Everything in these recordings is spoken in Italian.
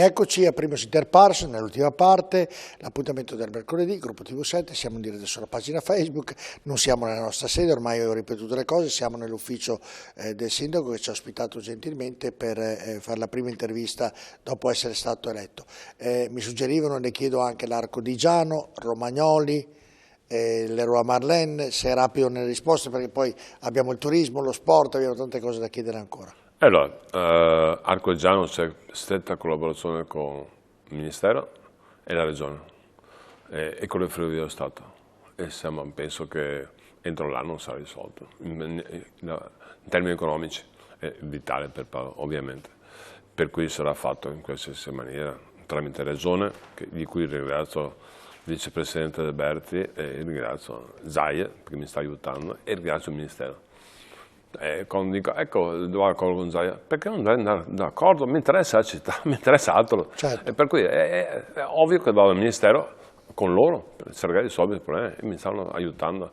Rieccoci a Primus Inter Pares, nell'ultima parte, l'appuntamento del mercoledì, gruppo TV7, siamo in diretta sulla pagina Facebook, non siamo nella nostra sede, ormai ho ripetuto le cose, siamo nell'ufficio del sindaco che ci ha ospitato gentilmente per fare la prima intervista dopo essere stato eletto. Mi suggerivano, le chiedo anche l'Arco di Giano, Romagnoli, Leroy Merlin, se è rapido nelle risposte perché poi abbiamo il turismo, lo sport, abbiamo tante cose da chiedere ancora. Allora, Arcogiano c'è stretta collaborazione con il Ministero e la Regione e con le Ferrovie dello Stato e penso che entro l'anno sarà risolto in termini economici e vitale ovviamente, per cui sarà fatto in qualsiasi maniera tramite Regione, di cui ringrazio il Vicepresidente De Berti e ringrazio Zaia perché mi sta aiutando e ringrazio il Ministero. Quando dico, ecco, devo accordo con Zaia, perché non andare d'accordo? Mi interessa la città, mi interessa altro. Certo. E per cui è ovvio che vado al Ministero con loro per cercare di risolvere il problema e mi stanno aiutando.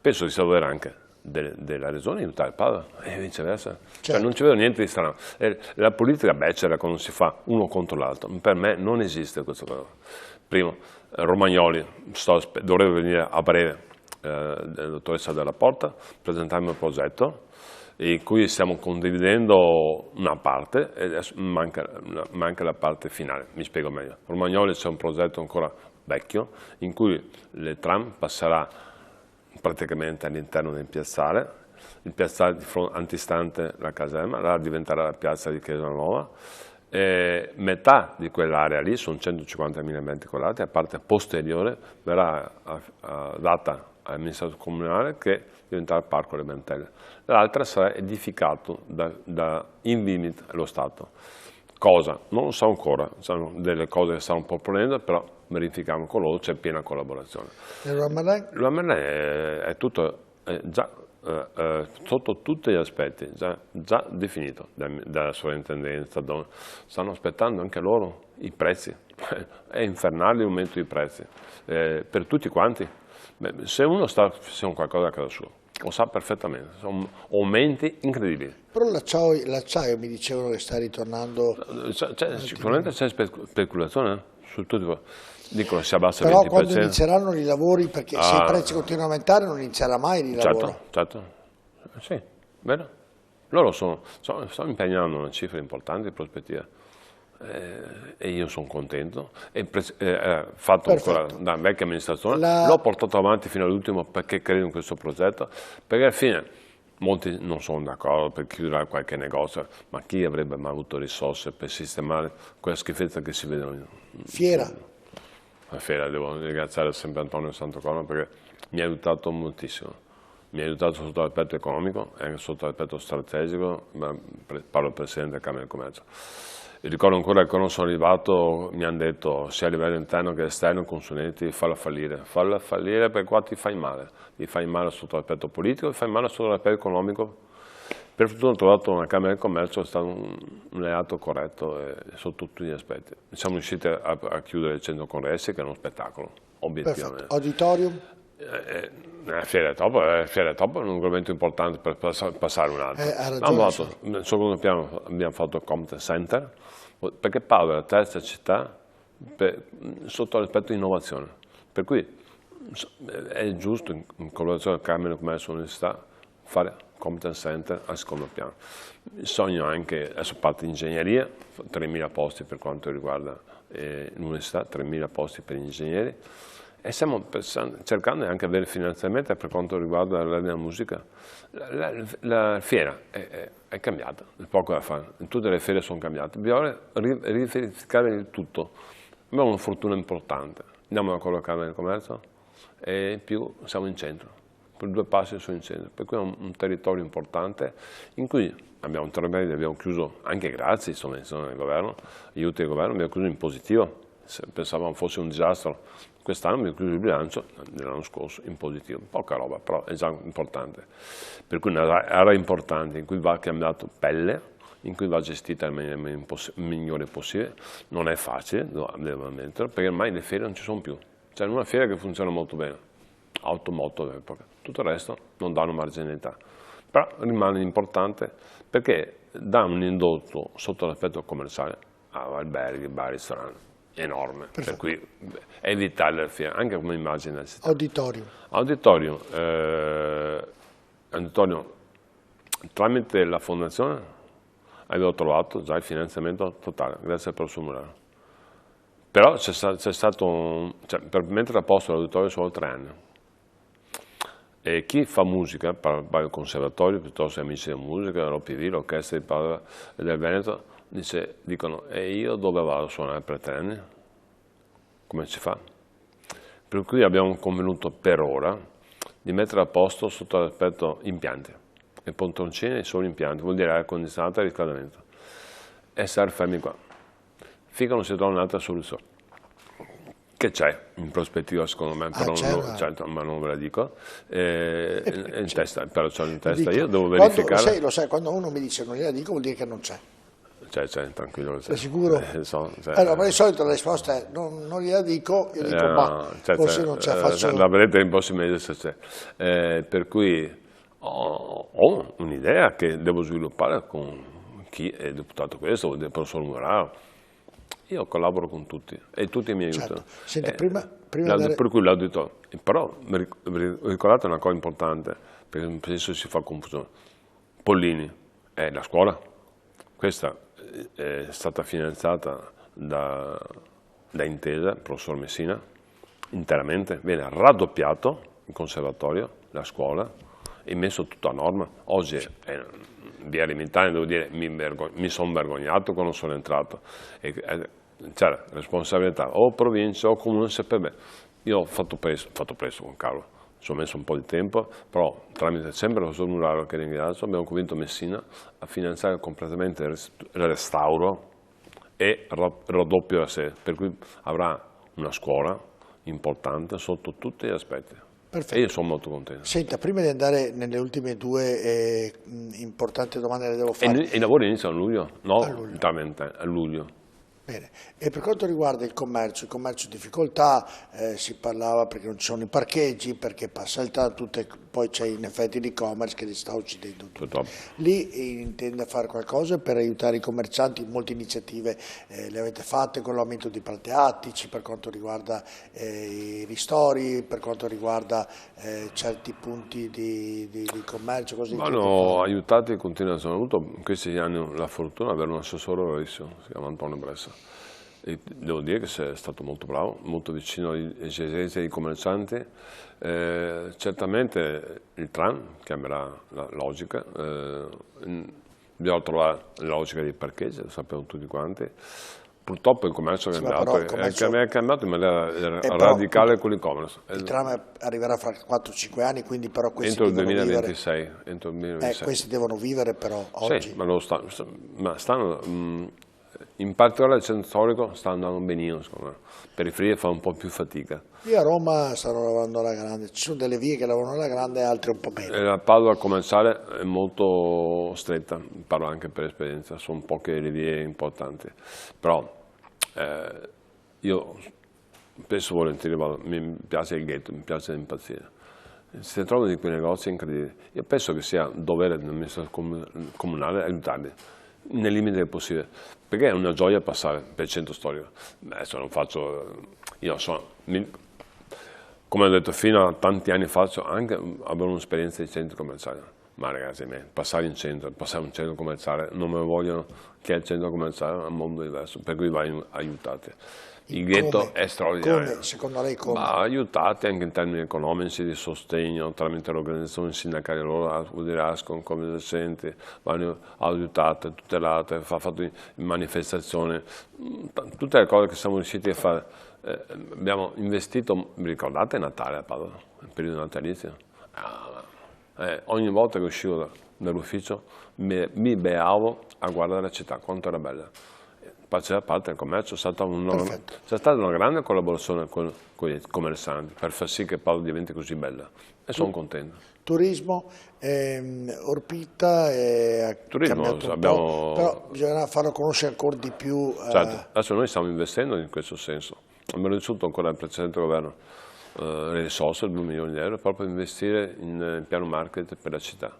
Penso di sapere anche della Regione aiutare il Padova e viceversa. Certo. Cioè, non ci vedo niente di strano. La politica becera quando si fa uno contro l'altro. Per me non esiste questa cosa. Primo, Romagnoli, dovrebbe venire a breve. La dottoressa Della Porta, presentarmi un progetto in cui stiamo condividendo una parte e adesso manca la parte finale, mi spiego meglio. Romagnoli c'è un progetto ancora vecchio in cui le tram passerà praticamente all'interno del piazzale, il piazzale di fronte antistante la caserma, là diventerà la piazza di Chiesa Nuova. Metà di quell'area lì, sono 150.000 metri quadrati, a parte posteriore verrà data all'amministrazione comunale che diventerà il parco delle Bentelle. L'altra sarà edificato da Invimit allo Stato. Cosa? Non lo so ancora, sono delle cose che stanno proponendo, però verifichiamo con loro, c'è piena collaborazione. Leroy Merlin? Leroy Merlin è tutto già sotto tutti gli aspetti, già definito dalla sovrintendenza, stanno aspettando anche loro i prezzi, è infernale l'aumento dei prezzi, per tutti quanti. Se uno sta facendo qualcosa a casa sua, lo sa perfettamente, sono aumenti incredibili. Però l'acciaio mi dicevano che sta ritornando... Sicuramente c'è speculazione su tutto. Dicono si abbassa il 20%. Però quando inizieranno i lavori, perché se i prezzi continuano a aumentare non inizierà mai il lavoro. Certo, sì, vero. Loro stanno impegnando una cifra importante di prospettiva e io sono contento. Fatto ancora da vecchia amministrazione, l'ho portato avanti fino all'ultimo perché credo in questo progetto, perché alla fine molti non sono d'accordo per chiudere qualche negozio, ma chi avrebbe mai avuto risorse per sistemare quella schifezza che si vede? Fiera. La Fiera, devo ringraziare sempre Antonio Santocorno perché mi ha aiutato moltissimo, mi ha aiutato sotto l'aspetto economico e anche sotto l'aspetto strategico, parlo del Presidente della Camera di Commercio. E ricordo ancora che quando sono arrivato mi hanno detto sia a livello interno che esterno i consulenti falla fallire perché qua ti fai male sotto l'aspetto politico, ti fai male sotto l'aspetto economico. Per fortuna ho trovato una Camera di Commercio, è stato un alleato corretto sotto tutti gli aspetti. Siamo riusciti a chiudere il centro congressi che è uno spettacolo, obiettivamente. Perfetto. Auditorium? Fiera Top è un argomento importante per passare un altro. Nel secondo piano abbiamo fatto il Competence Center, perché Padova è la terza città sotto l'aspetto di innovazione. Per cui è giusto, in collaborazione con la Camera di Commercio e l'Università, fare Competence Center al secondo piano. Il sogno anche, adesso parte ingegneria, 3.000 posti per quanto riguarda l'università, 3.000 posti per gli ingegneri e stiamo cercando anche di avere finanziamento per quanto riguarda la musica. La fiera è cambiata, è poco da fare, tutte le fiere sono cambiate, bisogna riverificare il tutto. Abbiamo una fortuna importante, andiamo a collocare nel commercio e in più siamo in centro. Per 2 passi sono in centro, per cui è un territorio importante in cui abbiamo chiuso, anche grazie a sovvenzioni del governo, aiuti del governo, abbiamo chiuso in positivo, pensavamo fosse un disastro, quest'anno abbiamo chiuso il bilancio dell'anno scorso in positivo, poca roba, però è già importante, per cui un'area importante in cui va cambiato pelle, in cui va gestita nella maniera migliore possibile, non è facile, devo ammettere, perché ormai le fiere non ci sono più, c'è una fiera che funziona molto bene, automoto d'epoca, tutto il resto non dà una marginalità, però rimane importante perché dà un indotto sotto l'aspetto commerciale alberghi, bar, ristoranti, enorme, per cui evitare la fiera, anche come immagine della città. Auditorium, tramite la fondazione avevo trovato già il finanziamento totale, grazie per il suo murario. Però c'è stato, per mettere a posto l'auditorio sono 3 anni. E chi fa musica, il conservatorio, piuttosto amici di musica, l'OPV, l'orchestra di Padova del Veneto, dicono, e io dove vado a suonare per 3 anni? Come si fa? Per cui abbiamo convenuto per ora di mettere a posto sotto l'aspetto impianti. E pontoncini e solo impianti, vuol dire aria condizionata e riscaldamento. E stare fermi qua. Finché non si trova un'altra soluzione. Che c'è in prospettiva secondo me, però ma non ve la dico, in testa, però c'ho in testa, io devo verificare. Lo sai, quando uno mi dice non gliela dico vuol dire che non c'è. C'è, tranquillo. Sei sicuro? Ma di solito la risposta è non gliela dico, io dico forse non c'è, faccio... La vedete in pochi mesi se c'è. Per cui ho un'idea che devo sviluppare con chi è deputato questo, o il professor Muraro. Io collaboro con tutti e tutti mi aiutano. Senti, prima per cui l'auditorio. Però ricordate una cosa importante, perché spesso si fa confusione. Pollini è la scuola. Questa è stata finanziata da Intesa, professor Messina, interamente. Viene raddoppiato il conservatorio, la scuola, e messo tutto a norma. Oggi via Limitani, devo dire, mi sono vergognato quando sono entrato. C'era responsabilità o provincia o comune, io ho fatto presto con Carlo, ci ho messo un po' di tempo, però tramite sempre il professor Muraro, che ringrazio, abbiamo convinto Messina a finanziare completamente il restauro e il raddoppio della sede, per cui avrà una scuola importante sotto tutti gli aspetti. Perfetto. E io sono molto contento. Senta, prima di andare nelle ultime 2 importanti domande le devo fare. I lavori iniziano a luglio? No, a luglio. Bene, e per quanto riguarda il commercio in difficoltà, si parlava perché non ci sono i parcheggi, perché passa il tanto, poi c'è in effetti l'e-commerce che li sta uccidendo tutto. Lì intende fare qualcosa per aiutare i commercianti? Molte iniziative le avete fatte con l'aumento di plate attici, per quanto riguarda i ristori, per quanto riguarda certi punti di commercio, così. Vanno aiutati in continuazione. Ho avuto in questi anni la fortuna di avere un assessore bravissimo, si chiama Antonio Bressa. E devo dire che sei stato molto bravo, molto vicino alle esigenze dei commercianti. Certamente il tram cambierà la logica, bisogna trovare la logica dei parcheggi, lo sappiamo tutti quanti. Purtroppo il commercio è cambiato in maniera radicale con l'e-commerce. Il tram arriverà fra 4-5 anni, quindi però questi entro il 2026. Entro il 2026. Questi devono vivere però oggi. Sì, ma stanno... In particolare il centro storico sta andando benino, secondo me. Periferia fa un po' più fatica. Io a Roma stanno lavorando alla grande, ci sono delle vie che lavorano alla grande e altre un po' meno. La Padova commerciale è molto stretta, parlo anche per esperienza, sono poche le vie importanti. Però io spesso volentieri mi piace il ghetto, mi piace l'impazzire. Si trovano di quei negozi incredibili. Io penso che sia dovere dell'amministrazione comunale aiutarli nel limite del possibile, perché è una gioia passare per il centro storico. Adesso non faccio, come ho detto fino a tanti anni fa, anche avevo un'esperienza di centro commerciale, ma ragazzi, passare un centro commerciale, non me lo vogliono, che è il centro commerciale è un mondo diverso, per cui vai aiutati. Il ghetto è straordinario. Come? Secondo lei come? Ma aiutati anche in termini economici, di sostegno, tramite le organizzazioni sindacali loro, vuol dire Ascom, come docenti, vanno aiutate, tutelate, fatto manifestazioni, tutte le cose che siamo riusciti a fare. Abbiamo investito, vi ricordate Natale a Padova, il periodo natalizio? Ogni volta che uscivo dall'ufficio mi beavo a guardare la città, quanto era bella. Faceva parte del commercio, c'è stata una grande collaborazione con i commercianti per far sì che Padova diventi così bella e sono contento. Turismo, Orpita, turismo abbiamo... però bisogna farlo conoscere ancora di più. Certo, adesso noi stiamo investendo in questo senso, abbiamo ricevuto ancora dal precedente governo le risorse, 2 milioni di euro, proprio per investire in piano market per la città.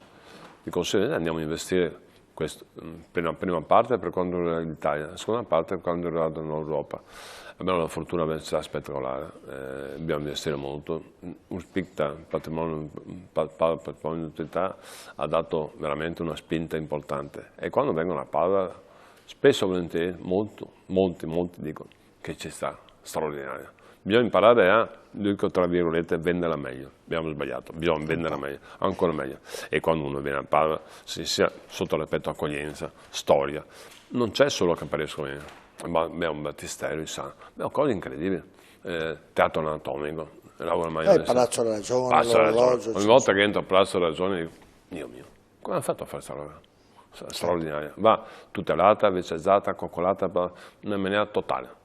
Di conseguenza andiamo a investire Questo, prima parte per quanto riguarda l'Italia, la seconda parte per quanto riguarda l'Europa. Abbiamo una fortuna università spettacolare, dobbiamo investire molto. USPICTA, patrimonio d'utilità, ha dato veramente una spinta importante e quando vengono a Padova, spesso e volentieri, molti dicono che ci sta, straordinaria. Bisogna imparare a, dico tra virgolette, venderla meglio. Abbiamo sbagliato, bisogna venderla meglio, ancora meglio. E quando uno viene a Padova, sia sotto l'aspetto accoglienza, storia, non c'è solo Campari Scrovegno, ma abbiamo un battistero, abbiamo cose incredibili. Teatro anatomico, il Palazzo della Ragione, l'orologio. Ogni volta che entro al Palazzo della Ragione dico, Dio mio, come ha fatto a fare questa roba? Straordinaria. Va tutelata, vecchiazzata, coccolata, in maniera totale.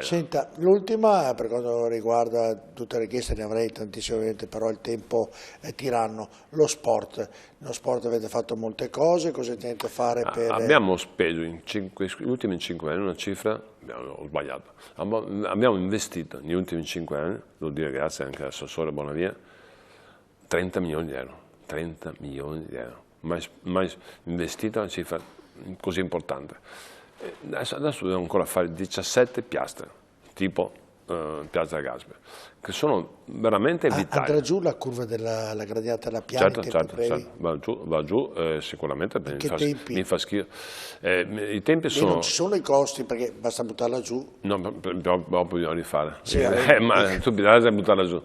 Senta, l'ultima per quanto riguarda tutte le richieste, ne avrei tantissime ovviamente, però il tempo è tiranno. Lo sport avete fatto molte cose, cosa intendete fare per... Abbiamo speso negli ultimi 5 anni una cifra, ho sbagliato, abbiamo investito negli ultimi 5 anni, devo dire grazie anche all'assessore Bonavia, 30 milioni di euro, 30 milioni di euro, mai investita una cifra così importante. Adesso dobbiamo ancora fare 17 piastre, tipo Piazza Gasperi, che sono veramente vitali. Andrà giù la curva della gradiata della Piana? Certo, va giù sicuramente, mi fa schifo. I tempi sono... non ci sono i costi perché basta buttarla giù? No, però bisogna rifare. Sì, ma tu bisogna buttarla giù,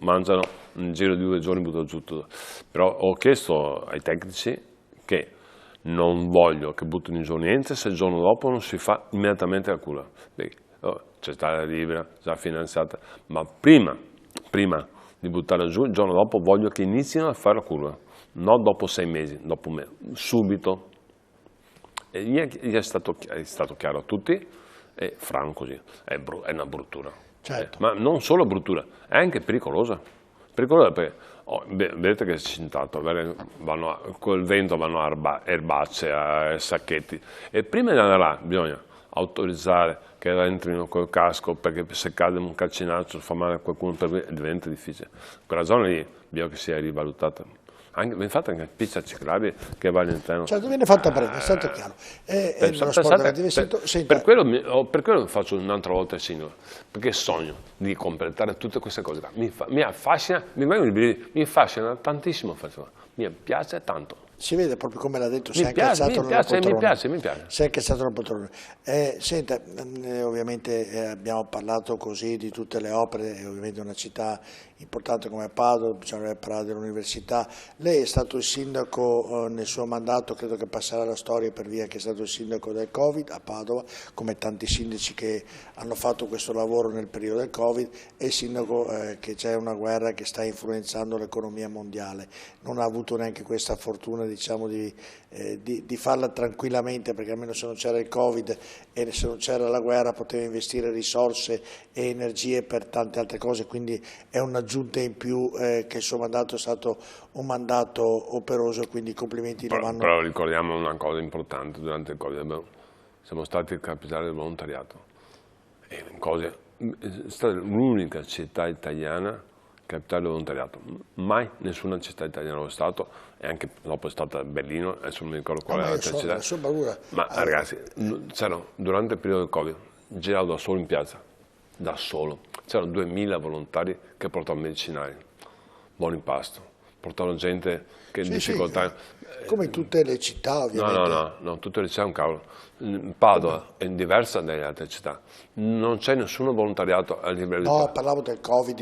mangiano, in giro di 2 giorni buttano giù tutto. Però ho chiesto ai tecnici che non voglio che buttino giù niente se il giorno dopo non si fa immediatamente la cura. C'è stata libera, già finanziata, ma prima di buttarla giù, il giorno dopo voglio che inizino a fare la cura, non dopo 6 mesi, dopo subito. E gli è stato chiaro a tutti, e franco così, è una bruttura. Certo. Ma non solo bruttura, è anche pericolosa. Pericolosa perché vedete che è cintato, col vento vanno a erbacce, a sacchetti, e prima di andare là bisogna autorizzare che entrino col casco, perché se cade un calcinaccio fa male a qualcuno, diventa difficile. Quella zona lì bisogna che sia rivalutata. Infatti anche pista ciclabile che va all'interno. Certo, viene fatta prendere, è stato chiaro. Per quello faccio un'altra volta il sindaco, perché sogno di completare tutte queste cose. Mi affascina, mi affascina tantissimo, mi piace tanto. Si vede proprio come l'ha detto, mi piace. Si è incazzato la poltrona. Senta, ovviamente abbiamo parlato così di tutte le opere, è ovviamente una città importante come Padova, bisogna parlare dell'università. Lei è stato il sindaco nel suo mandato, credo che passerà la storia per via che è stato il sindaco del Covid a Padova, come tanti sindaci che hanno fatto questo lavoro nel periodo del Covid, e il sindaco che c'è una guerra che sta influenzando l'economia mondiale. Non ha avuto neanche questa fortuna, diciamo, di farla tranquillamente, perché almeno se non c'era il Covid e se non c'era la guerra poteva investire risorse e energie per tante altre cose, quindi è un'aggiunta in più che il suo mandato è stato un mandato operoso, quindi complimenti. Però ricordiamo una cosa importante: durante il Covid siamo stati il capitale del volontariato, è stata l'unica città italiana capitale del volontariato, mai nessuna città italiana lo Stato, e anche dopo è stata Berlino, adesso non mi ricordo qual è l'altra città. Ma ragazzi, durante il periodo del Covid, giravo da solo in piazza, da solo, c'erano 2000 volontari che portavano medicinali, buoni pasto, portavano gente che in difficoltà. Come in tutte le città, ovviamente. No, tutte le città è un cavolo. Padova è diversa dalle altre città, non c'è nessun volontariato a livello di... No, parlavo del Covid,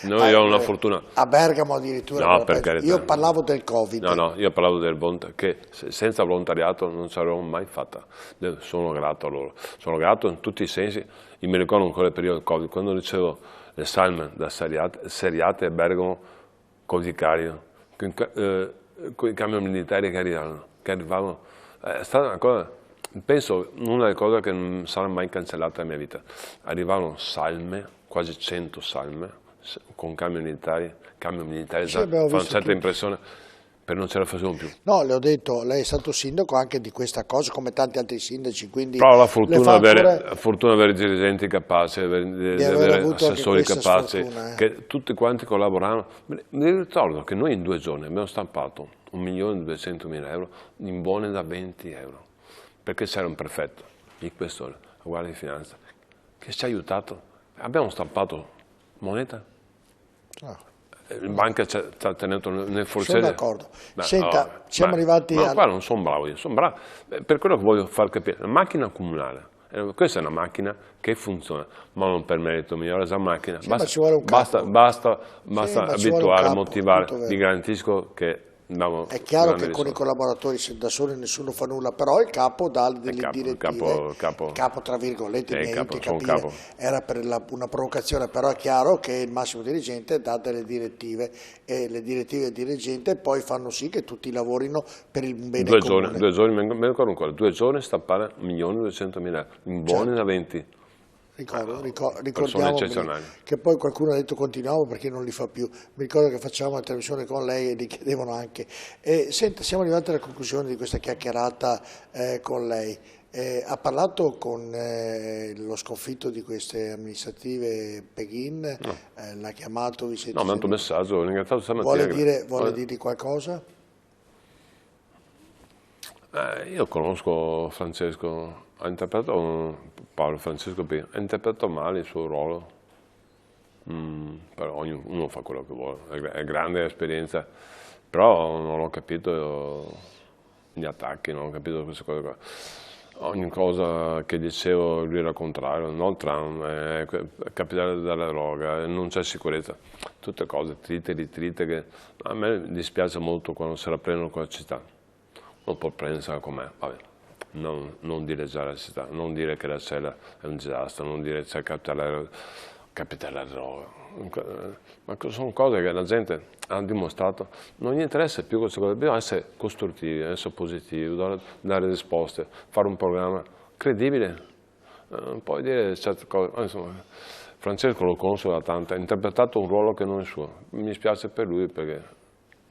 Noi ho una fortuna. A Bergamo addirittura. No, per carità. Io parlavo del Covid. No, io parlavo del volontariato, che senza volontariato non ci avremmo mai fatta. Sono grato a loro, sono grato in tutti i sensi. Io mi ricordo ancora il periodo del Covid, quando ricevo le salme da Seriate e Bergamo con il vicario, con i camion militari che arrivavano, è stata una cosa, penso, una delle cose che non sarà mai cancellata nella mia vita. Arrivavano salme, quasi 100 salme, con camion militari già fa una certa impressione. perché non ce la facevamo più. No, le ho detto, lei è stato sindaco anche di questa cosa, come tanti altri sindaci, quindi... Però la fortuna avere dirigenti capaci, avere assessori capaci, che tutti quanti collaboravano. Mi ricordo che noi in 2 giorni abbiamo stampato 1.200.000 euro in buone da 20 euro, perché c'era un prefetto, il questore, la Guardia di Finanza, che ci ha aiutato. Abbiamo stampato moneta. Il banca ci ha tenuto nel forziere. Sono d'accordo. Senta, siamo arrivati a... qua non sono bravo io, sono bravo. Per quello che voglio far capire, la macchina comunale, questa è una macchina che funziona, ma non per merito mio, è una macchina, basta abituare, motivare, vi garantisco che... È chiaro che con i collaboratori da soli nessuno fa nulla, però il capo dà delle direttive, il capo tra virgolette, mi aiuti a capire, era per una provocazione, però è chiaro che il massimo dirigente dà delle direttive e le direttive del dirigente poi fanno sì che tutti lavorino per il bene comune. 2 giorni, me ricordo ancora, 2 giorni stampare 1.200.000 in buoni da 20. Ricordiamo che poi qualcuno ha detto continuiamo perché non li fa più. Mi ricordo che facevamo la trasmissione con lei e li chiedevano anche. Senta, siamo arrivati alla conclusione di questa chiacchierata con lei. Ha parlato con lo sconfitto di queste amministrative Peghin? No. L'ha chiamato? Vi siete no, mi ha mandato un messaggio, ho ringraziato stamattina. Vuole dirgli qualcosa? Io conosco Francesco, ha interpretato Paolo Francesco Peghin, ha interpretato male il suo ruolo, però ognuno fa quello che vuole, è grande esperienza, però non ho capito gli attacchi, non ho capito queste cose qua. Ogni cosa che dicevo lui era il contrario, no Trump, è capitale della droga, non c'è sicurezza, tutte cose trite che a me dispiace molto quando se la prendono con la città, non può prendersela com'è, vabbè. Non dileggiare la città, non dire che la cella è un disastro, non dire che c'è capitale della droga, ma sono cose che la gente ha dimostrato, non gli interessa più queste cose, bisogna essere costruttivi, essere positivi, dare risposte, fare un programma credibile, poi dire certe cose, insomma, Francesco lo conosco da tanto, ha interpretato un ruolo che non è suo, mi spiace per lui perché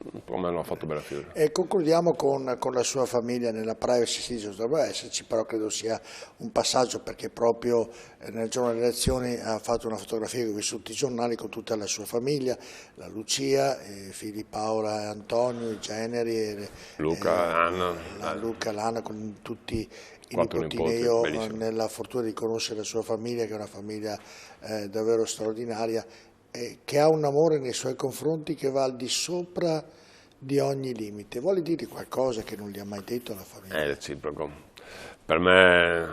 per me non ha fatto bella figura. E concludiamo con la sua famiglia nella privacy, sì, dovrebbe esserci, però credo sia un passaggio perché proprio nel giorno delle elezioni ha fatto una fotografia che ho visto tutti i giornali con tutta la sua famiglia, la Lucia, i figli Paola e Antonio, i generi, Luca, Anna. Luca, l'Anna con tutti i nipotini. Io ho nella fortuna di conoscere la sua famiglia, che è una famiglia davvero straordinaria, che ha un amore nei suoi confronti che va al di sopra di ogni limite. Vuole dire qualcosa che non gli ha mai detto alla famiglia? È reciproco. Per me,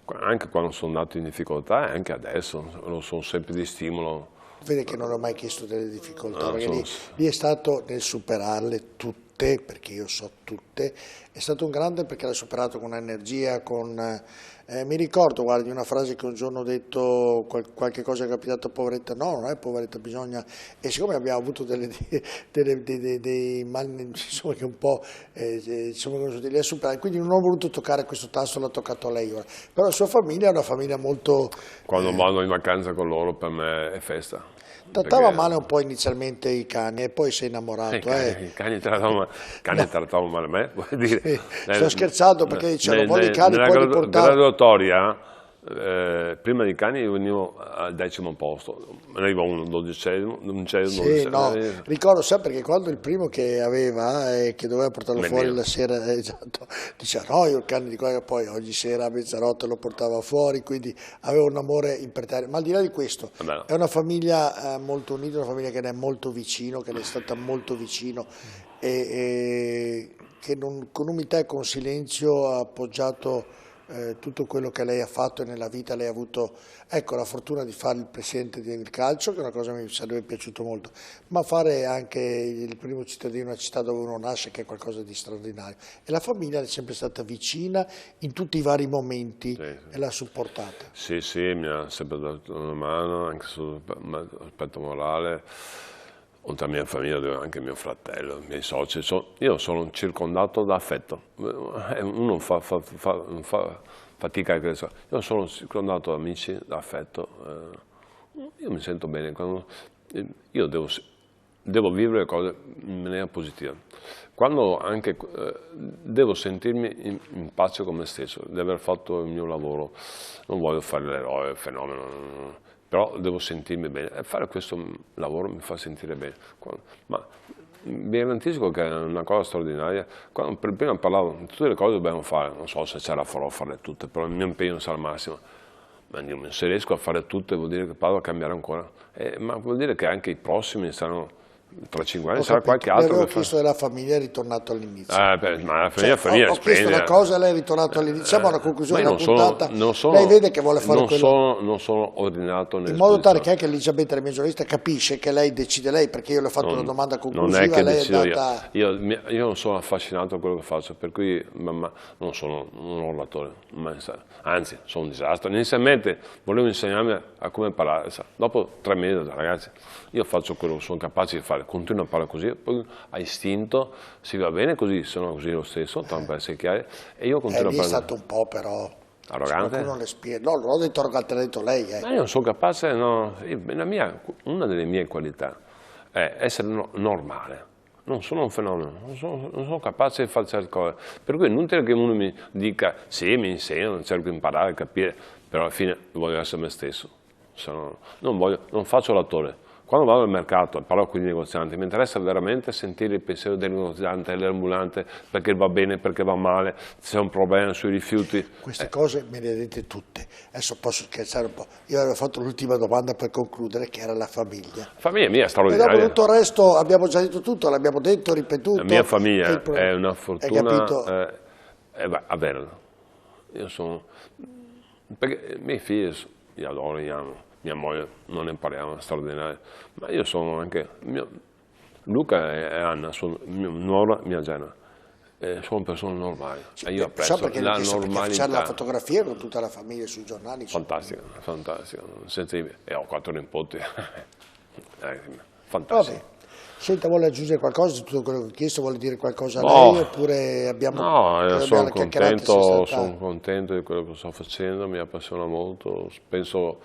anche quando sono andato in difficoltà, e anche adesso, lo sono sempre di stimolo. Vede che non ho mai chiesto delle difficoltà, perché lì è stato nel superarle tutte, perché io so tutte, è stato un grande perché l'ha superato con energia, con... mi ricordo, guardi, una frase che un giorno ho detto, qualche cosa è capitato a poveretta, no, non è poveretta, bisogna, e siccome abbiamo avuto dei mali, insomma, che un po' sono conosciuti, li ha superati, quindi non ho voluto toccare questo tasto, l'ha toccato lei ora, però la sua famiglia è una famiglia molto... Quando vado in vacanza con loro per me è festa. Trattava male un po' inizialmente i cani e poi si è innamorato. I cani trattavano male a me, vuol dire. Sì, sto scherzando perché dicevano, voglio i cani, poi li portavo. Nella graduatoria, prima dei cani io venivo al 10° posto, ne arrivo uno, 12°, 11°. Sì, no, ricordo sempre che quando il primo che aveva e che doveva portarlo fuori la sera, esatto, diceva no, io il cane di qua, e poi ogni sera a mezzanotte lo portava fuori, quindi aveva un amore imperterribile. Ma al di là di questo, è una famiglia molto unita, una famiglia che ne è molto vicino, che ne è stata molto vicino e che con umiltà e con silenzio ha appoggiato tutto quello che lei ha fatto e nella vita lei ha avuto, ecco, la fortuna di fare il presidente del calcio, che è una cosa che mi sarebbe piaciuto molto, ma fare anche il primo cittadino in una città dove uno nasce, che è qualcosa di straordinario. E la famiglia è sempre stata vicina in tutti i vari momenti, sì, e l'ha supportata. Sì, mi ha sempre dato una mano, anche sull'aspetto morale. Oltre alla mia famiglia, anche mio fratello, i miei soci, io sono circondato da affetto, uno fa fatica a crescere, io sono circondato da amici, da affetto, io mi sento bene, io devo vivere le cose in maniera positiva. Quando anche devo sentirmi in pace con me stesso, di aver fatto il mio lavoro, non voglio fare l'eroe, il fenomeno, però devo sentirmi bene e fare questo lavoro mi fa sentire bene. Ma vi garantisco che è una cosa straordinaria. Prima parlavo di tutte le cose che dobbiamo fare, non so se ce la farò a farle tutte, però il mio impegno sarà al massimo. Ma se riesco a fare tutte vuol dire che Padova cambierà ancora, ma vuol dire che anche i prossimi saranno. Tra 5 anni sarà qualche altro. Avevo chiesto della famiglia, è ritornato all'inizio. Ma la famiglia ho chiesto una cosa, lei è ritornato all'inizio. Siamo alla conclusione della puntata. Lei vede che vuole fare quello. Non sono ordinato in modo tale che anche Elisabetta, la mia giornalista, capisce che lei decide lei, perché io le ho fatto una domanda conclusiva. Non è che lei decido è andata... io non sono affascinato da quello che faccio, per cui non sono un orlatore, anzi sono un disastro. Inizialmente volevo insegnarmi a come parlare, dopo 3 mesi, ragazzi, io faccio quello che sono capace di fare. Continuo a parlare così, poi a istinto, si va bene così, sono così lo stesso, tanto per essere chiari, e io continuo a parlare. È stato un po' però arrogante? Non le spiega. No, l'ho detto arrogante, l'ha detto lei. Ma io non sono capace, no, una delle mie qualità è essere normale. Non sono un fenomeno, non sono capace di fare certe cose. Per cui è inutile che uno mi dica, sì, mi insegna, cerco di imparare, capire, però alla fine voglio essere me stesso. Non faccio l'attore. Quando vado al mercato e parlo con i negozianti, mi interessa veramente sentire il pensiero del negoziante, dell'ambulante, perché va bene, perché va male, se c'è un problema sui rifiuti. Queste cose me le dite tutte. Adesso posso scherzare un po'. Io avevo fatto l'ultima domanda per concludere, che era la famiglia. La famiglia mia è straordinaria. E dopo tutto il resto abbiamo già detto tutto, l'abbiamo detto, ripetuto. La mia famiglia è una fortuna averla. Io sono... Perché i miei figli, li adoro, li amo. Mia moglie non ne parliamo, è straordinaria, ma io sono anche, Luca e Anna, sono mia nuora, mia genera, sono persone normali, e io apprezzo la normalità. C'è la fotografia con tutta la famiglia sui giornali. Fantastica, fantastica, e ho 4 nipoti, fantastico. Vabbè. Senta, vuole aggiungere qualcosa su tutto quello che ho chiesto, vuole dire qualcosa a lei, oppure abbiamo... No, io sono contento di quello che sto facendo, mi appassiona molto, penso...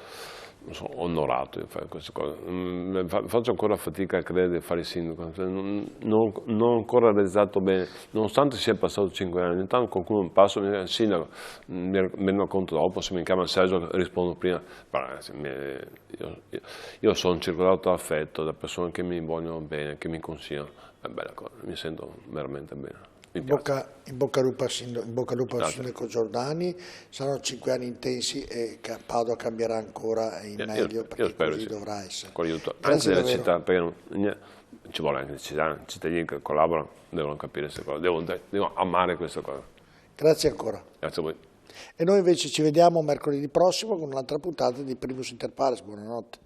Sono onorato di fare queste cose, faccio ancora fatica a credere di fare il sindaco, non ho ancora realizzato bene, nonostante sia passato 5 anni, ogni tanto qualcuno mi passa e mi dice il sindaco, mi rendo conto dopo, se mi chiama Sergio rispondo prima, io sono circolato da affetto, da persone che mi vogliono bene, che mi consigliano, è bella cosa, mi sento veramente bene. In bocca al lupo al sindaco Giordani, saranno 5 anni intensi e Padova cambierà ancora in meglio, perché così dovrà essere. Anche nella città, perché ci vuole anche i cittadini che collaborano, devono capire queste cose, devono amare queste cose. Grazie ancora. Grazie a voi. E noi invece ci vediamo mercoledì prossimo con un'altra puntata di Primus Inter Pares. Buonanotte.